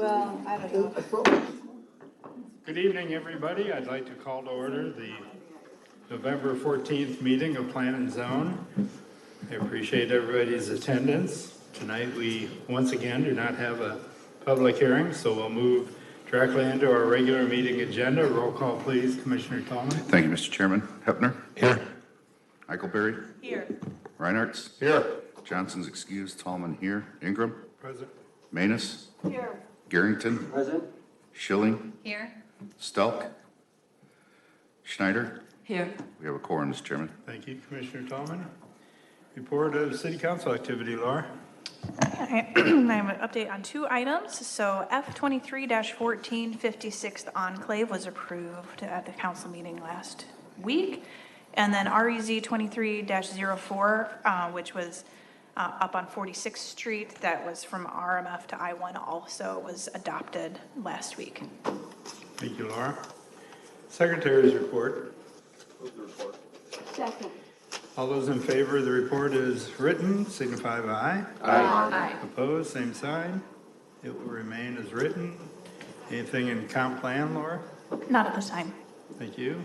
Well, I don't know. Good evening, everybody. I'd like to call to order the November 14th meeting of Plan and Zone. I appreciate everybody's attendance. Tonight, we once again do not have a public hearing, so we'll move directly into our regular meeting agenda. Roll call, please. Commissioner Tallman. Thank you, Mr. Chairman. Hepner? Here. Eichelberry? Here. Reinhardt? Here. Johnson's excused. Tallman here. Ingram? Present. Manus? Here. Garrington? Present. Schilling? Here. Stelk? Schneider? Here. We have a quorum, Mr. Chairman. Thank you, Commissioner Tallman. Report of City Council activity, Laura. I have an update on two items. So F23-14 56th Enclave was approved at the council meeting last week. And then REZ 23-04, which was up on 46th Street, that was from RMF to I-1 also was adopted last week. Thank you, Laura. Secretary's report. Second. All those in favor of the report as written, signify by aye. Aye. Opposed, same sign. It will remain as written. Anything in comp plan, Laura? Not at this time. Thank you.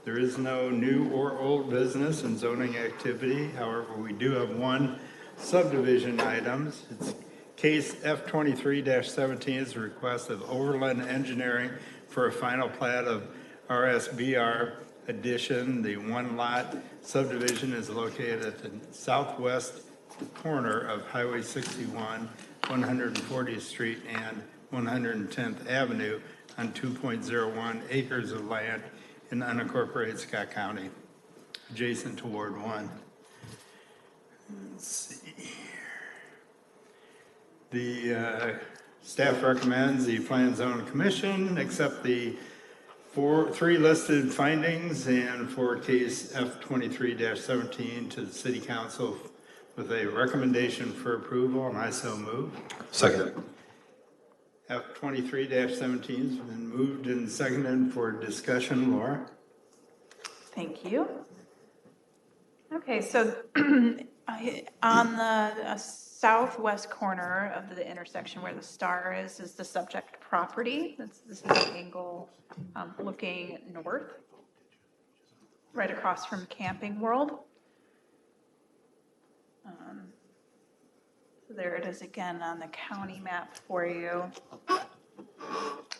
There is no new or old business and zoning activity. However, we do have one subdivision items. It's case F23-17 is a request of Overland Engineering for a final plat of RSBR addition. The one lot subdivision is located at the southwest corner of Highway 61, 140th Street and 110th Avenue on 2.01 acres of land in unincorporated Scott County, adjacent to Ward 1. Let's see here. The staff recommends the Plan and Zone Commission accept the three listed findings and for case F23-17 to the City Council with a recommendation for approval, and I so move. Second. F23-17 has been moved and seconded for discussion. Laura? Thank you. Okay, so on the southwest corner of the intersection where the star is the subject property. This is the angle looking north, right across from Camping World. So there it is again on the county map for you.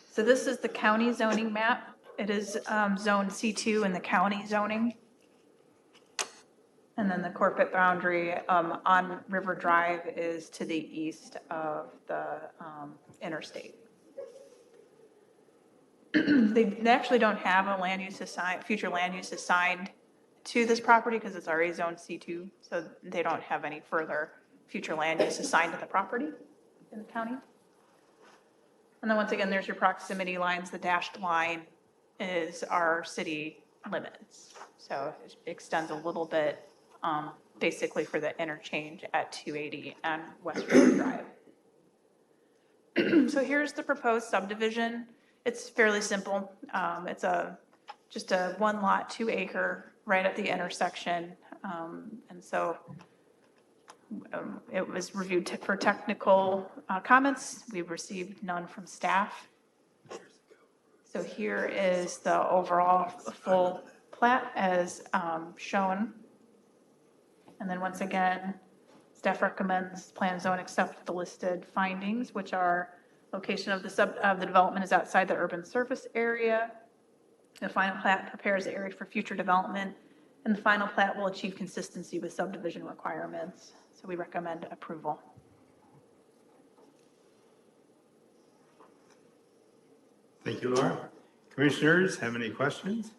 So this is the county zoning map. It is zone C2 in the county zoning. And then the corporate boundary on River Drive is to the east of the interstate. They actually don't have a land use assigned, future land use assigned to this property because it's already zone C2. So they don't have any further future land use assigned to the property in the county. And then once again, there's your proximity lines. The dashed line is our city limits. So it extends a little bit, basically for the interchange at 280 and West River Drive. So here's the proposed subdivision. It's fairly simple. It's just a 1 lot, 2 acre right at the intersection. And so it was reviewed for technical comments. We've received none from staff. So here is the overall full plat as shown. And then once again, staff recommends Plan and Zone accept the listed findings, which are location of the development is outside the urban surface area. The final plat prepares the area for future development, and the final plat will achieve consistency with subdivision requirements. So we recommend approval. Thank you, Laura. Commissioners, have any questions?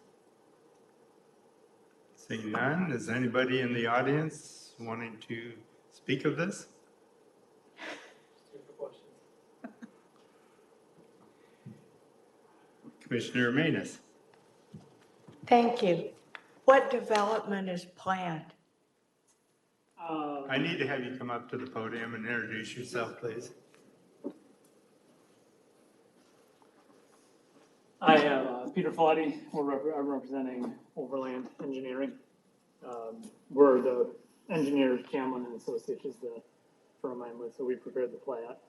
Seeing none, is anybody in the audience wanting to speak of this? Commissioner Manus. Thank you. What development is planned? I need to have you come up to the podium and introduce yourself, please. I am Peter Folletti. I'm representing Overland Engineering. We're the engineers, Camlin and Associates is the firm I'm with, so we prepared the plat.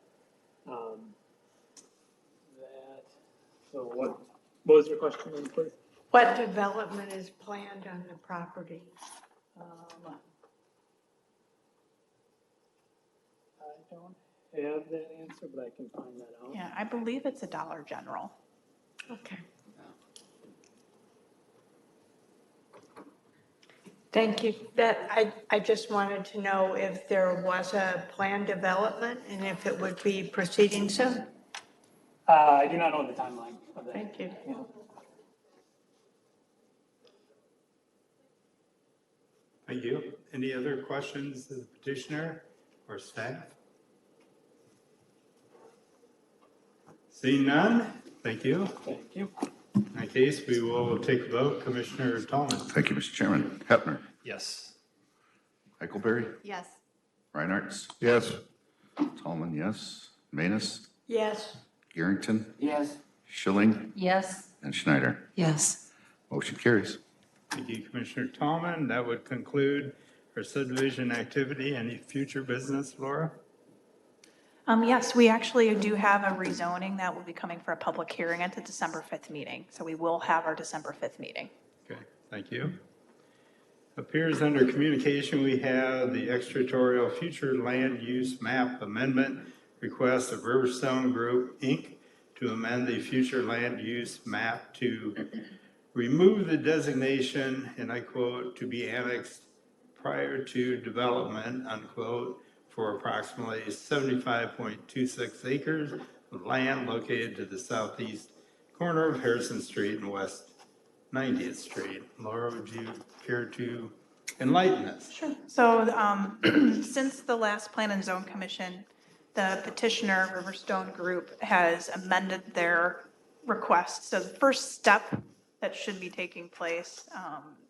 So what was your question, then, please? What development is planned on the property? I don't have that answer, but I can find that out. Yeah, I believe it's a Dollar General. Okay. Thank you. I just wanted to know if there was a planned development and if it would be proceeding soon. I do not know the timeline of that. Thank you. Yeah. Thank you. Any other questions of the petitioner or staff? Seeing none, thank you. Thank you. In that case, we will take a vote. Commissioner Tallman? Thank you, Mr. Chairman. Hepner, Yes. Eichelberry, Yes. Reinhardt, Yes. Tallman, yes. Manus, Yes. Garrington, Yes. Schilling, Yes. and Schneider. Yes. Motion carries. Thank you, Commissioner Tallman. That would conclude our subdivision activity. Any future business, Laura? Yes, we actually do have a rezoning that will be coming for a public hearing at the December 5th meeting. So we will have our December 5th meeting. Okay, thank you. Appears under communication, we have the extraterritorial future land use map amendment request of Riverstone Group, Inc. to amend the future land use map to remove the designation, and I quote, "to be annexed prior to development," unquote, for approximately 75.26 acres of land located to the southeast corner of Harrison Street and West 90th Street. Laura, would you care to enlighten us? Sure. So since the last Plan and Zone Commission, the petitioner, Riverstone Group, has amended their request. So the first step that should be taking place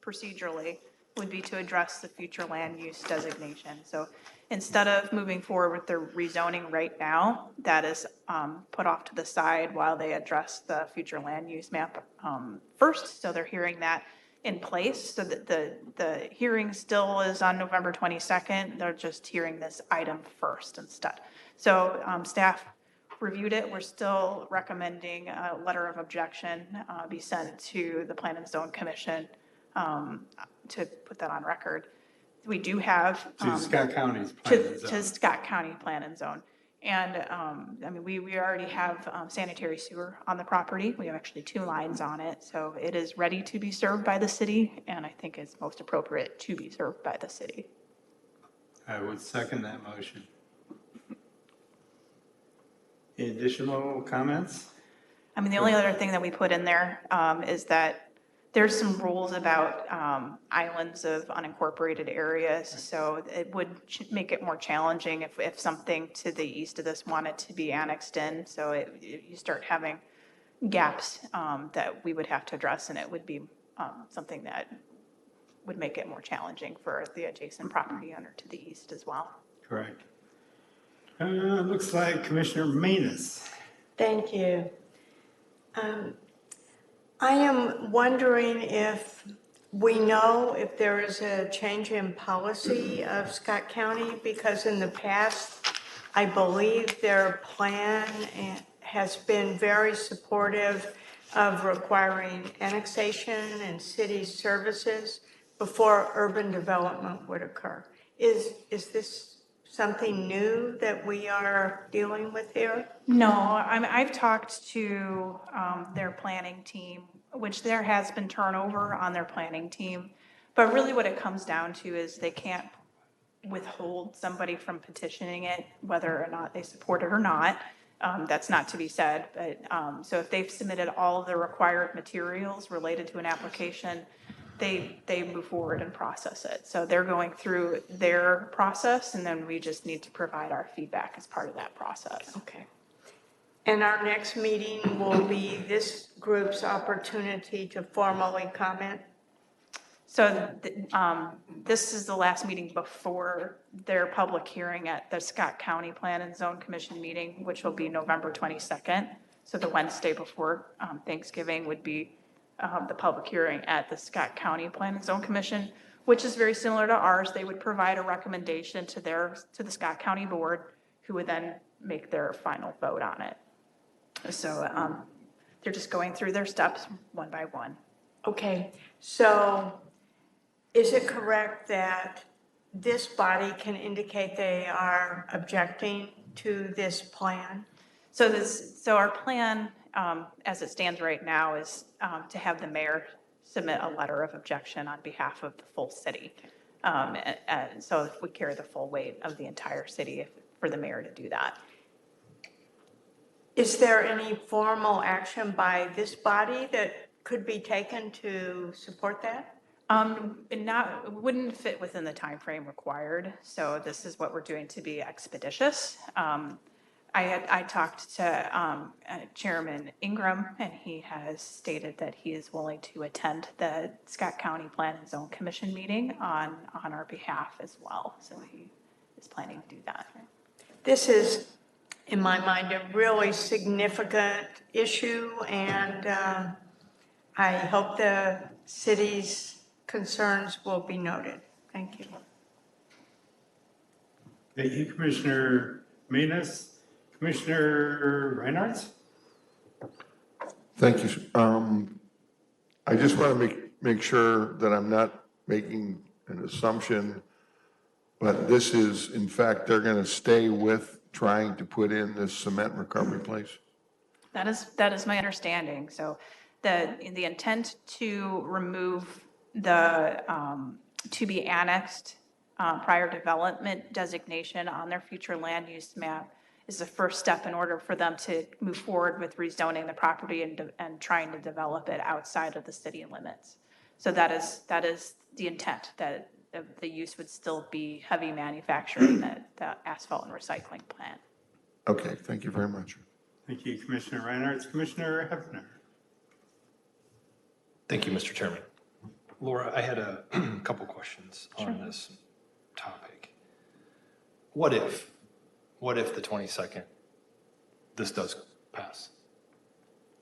procedurally would be to address the future land use designation. So instead of moving forward with the rezoning right now, that is put off to the side while they address the future land use map first. So they're hearing that in place. So that the hearing still is on November 22nd. They're just hearing this item first instead. So staff reviewed it. We're still recommending a letter of objection be sent to the Plan and Zone Commission to put that on record. We do have. To Scott County's plan and To zone. Scott County Plan and Zone. And, I mean, we already have sanitary sewer on the property. We have actually 2 lines on it. So it is ready to be served by the city, and I think it's most appropriate to be served by the city. I would second that motion. Any additional comments? I mean, the only other thing that we put in there is that there's some rules about islands of unincorporated areas. So it would make it more challenging if something to the east of this wanted to be annexed in. So you start having gaps that we would have to address, and it would be something that would make it more challenging for the adjacent property owner to the east as well. Correct. Looks like Commissioner Manus. Thank you. I am wondering if we know if there is a change in policy of Scott County, because in the past, I believe their plan has been very supportive of requiring annexation and city services before urban development would occur. Is this something new that we are dealing with here? No, I've talked to their planning team, which there has been turnover on their planning team. But really what it comes down to is they can't withhold somebody from petitioning it, whether or not they support it or not. That's not to be said. But so if they've submitted all of the required materials related to an application, they move forward and process it. So they're going through their process, and then we just need to provide our feedback as part of that process. Okay. And our next meeting will be this group's opportunity to formally comment? So this is the last meeting before their public hearing at the Scott County Plan and Zone Commission meeting, which will be November 22nd. So the Wednesday before Thanksgiving would be the public hearing at the Scott County Plan and Zone Commission, which is very similar to ours. They would provide a recommendation to the Scott County Board, who would then make their final vote on it. So They're just going through their steps one by one. Okay, so is it correct that this body can indicate they are objecting to this plan? So our plan, as it stands right now, is to have the mayor submit a letter of objection on behalf of the full city. And so if we carry the full weight of the entire city for the mayor to do that. Is there any formal action by this body that could be taken to support that? It wouldn't fit within the time frame required, so this is what we're doing to be expeditious. I talked to Chairman Ingram, and he has stated that he is willing to attend the Scott County Plan and Zone Commission meeting on our behalf as well, so he is planning to do that. This is, in my mind, a really significant issue, and I hope the city's concerns will be noted. Thank you. Thank you, Commissioner Manus. Commissioner Reinhardt? Thank you. I just want to make sure that I'm not making an assumption, but this is, in fact, they're going to stay with trying to put in this cement recovery place? That is my understanding. So the intent to remove the to be annexed prior development designation on their future land use map is the first step in order for them to move forward with rezoning the property and trying to develop it outside of the city limits. So that is the intent, that the use would still be heavy manufacturing, the asphalt and recycling plant. Okay, thank you very much. Thank you, Commissioner Reinhardt. Commissioner Hefner? Thank you, Mr. Chairman. Laura, I had a couple questions on this topic. What if the 22nd, this does pass?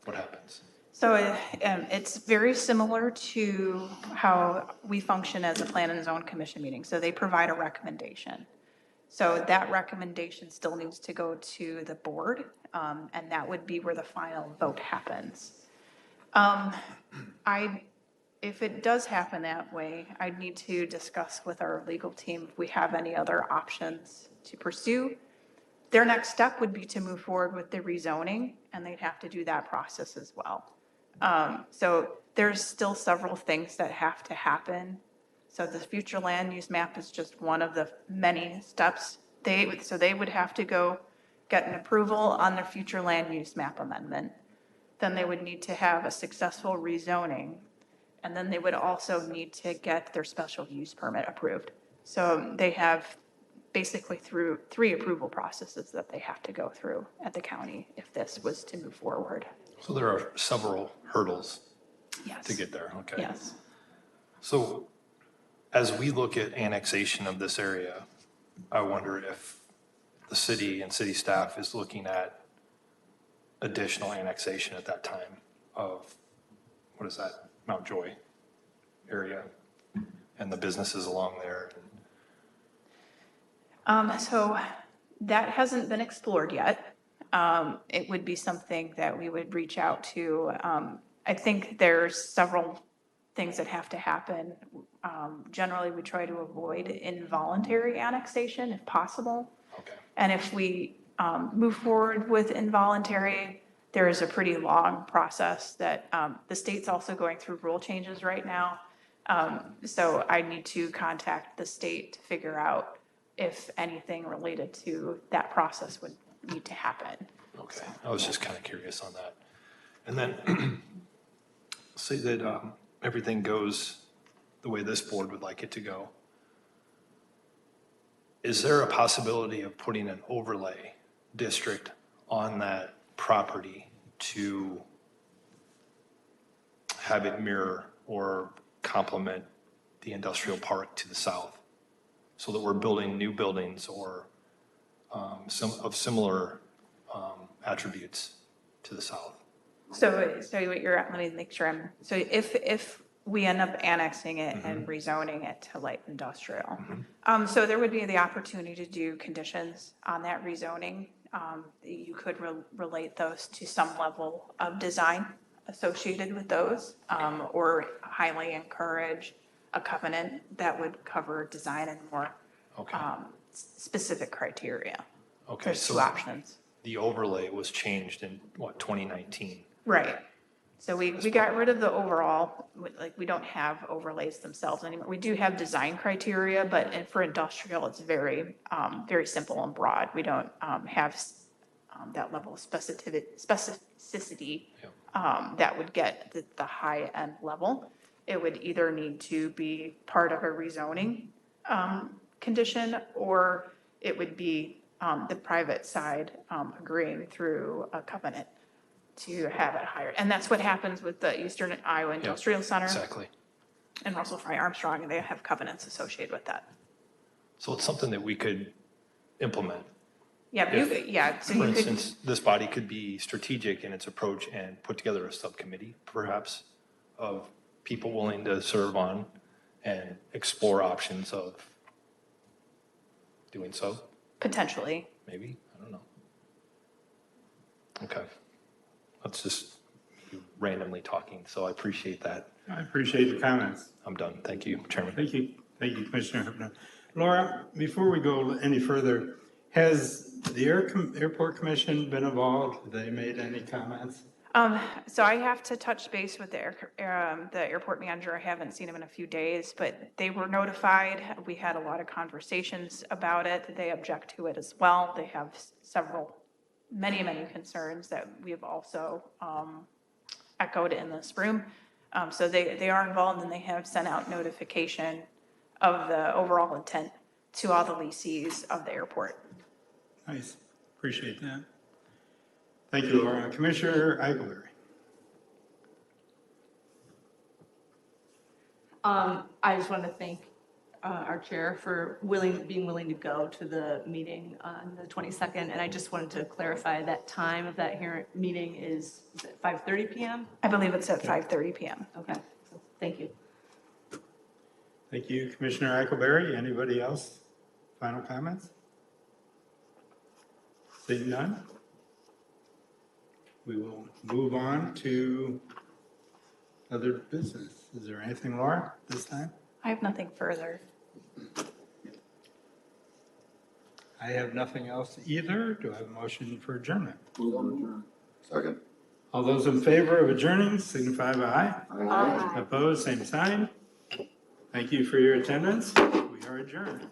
What happens? So it's very similar to how we function as a plan and zone commission meeting. So they provide a recommendation. So that recommendation still needs to go to the board, and that would be where the final vote happens. If it does happen that way, I'd need to discuss with our legal team if we have any other options to pursue. Their next step would be to move forward with the rezoning, and they'd have to do that process as well. So there's still several things that have to happen. So the future land use map is just one of the many steps. So they would have to go get an approval on their future land use map amendment. Then they would need to have a successful rezoning. And then they would also need to get their special use permit approved. So they have basically through 3 approval processes that they have to go through at the county if this was to move forward. So there are several hurdles Yes. to get there, okay? Yes. So as we look at annexation of this area, I wonder if the city and city staff is looking at additional annexation at that time of, what is that, Mount Joy area and the businesses along there. So that hasn't been explored yet. It would be something that we would reach out to. I think there's several things that have to happen. Generally, we try to avoid involuntary annexation if possible. Okay. And if we move forward with involuntary, there is a pretty long process that the state's also going through rule changes right now. So I need to contact the state to figure out if anything related to that process would need to happen. Okay, I was just kind of curious on that. And then say that everything goes the way this board would like it to go. Is there a possibility of putting an overlay district on that property to have it mirror or complement the industrial park to the south? So that we're building new buildings or of similar attributes to the south. So what let me make sure so if we end up annexing it and rezoning it to light industrial, so there would be the opportunity to do conditions on that rezoning. You could relate those to some level of design associated with those, or highly encourage a covenant that would cover design and more Okay. specific criteria. Okay, There's so two options. the overlay was changed in, what, 2019? Right. So we got rid of the overall, like, we don't have overlays themselves anymore. We do have design criteria, but for industrial, it's very, very simple and broad. We don't have that level of specificity that would get the high-end level. It would either need to be part of a rezoning condition, or it would be the private side agreeing through a covenant to have it higher. And that's what happens with the Eastern Iowa Industrial Center Exactly. and also Fry Armstrong, and they have covenants associated with that. So it's something that we could implement. Yeah, so For you could, instance, this body could be strategic in its approach and put together a subcommittee, perhaps, of people willing to serve on and explore options of doing so, potentially. maybe, I don't know. Okay. That's just randomly talking, so I appreciate that. I appreciate the comments. I'm done. Thank you, Chairman. Thank you, Commissioner Hübner. Laura, before we go any further, has the Airport Commission been involved? Have they made any comments? So I have to touch base with the airport manager. I haven't seen him in a few days, but they were notified. We had a lot of conversations about it. They object to it as well. They have many concerns that we have also echoed in this room. So they are involved, and they have sent out notification of the overall intent to all the lessees of the airport. Nice, appreciate that. Thank you, Laura. Commissioner Eichelberry. I just want to thank our chair for being willing to go to the meeting on the 22nd. And I just wanted to clarify that time of that meeting is it 5:30 PM? I believe it's at 5:30 PM. Okay, so thank you. Thank you, Commissioner Eichelberry. Anybody else? Final comments? Seeing none? We will move on to other business. Is there anything, Laura, this time? I have nothing further. I have nothing else either. Do I have a motion for adjournment? Second. All those in favor of adjourning signify by aye. Aye. Opposed, same sign. Thank you for your attendance. We are adjourned.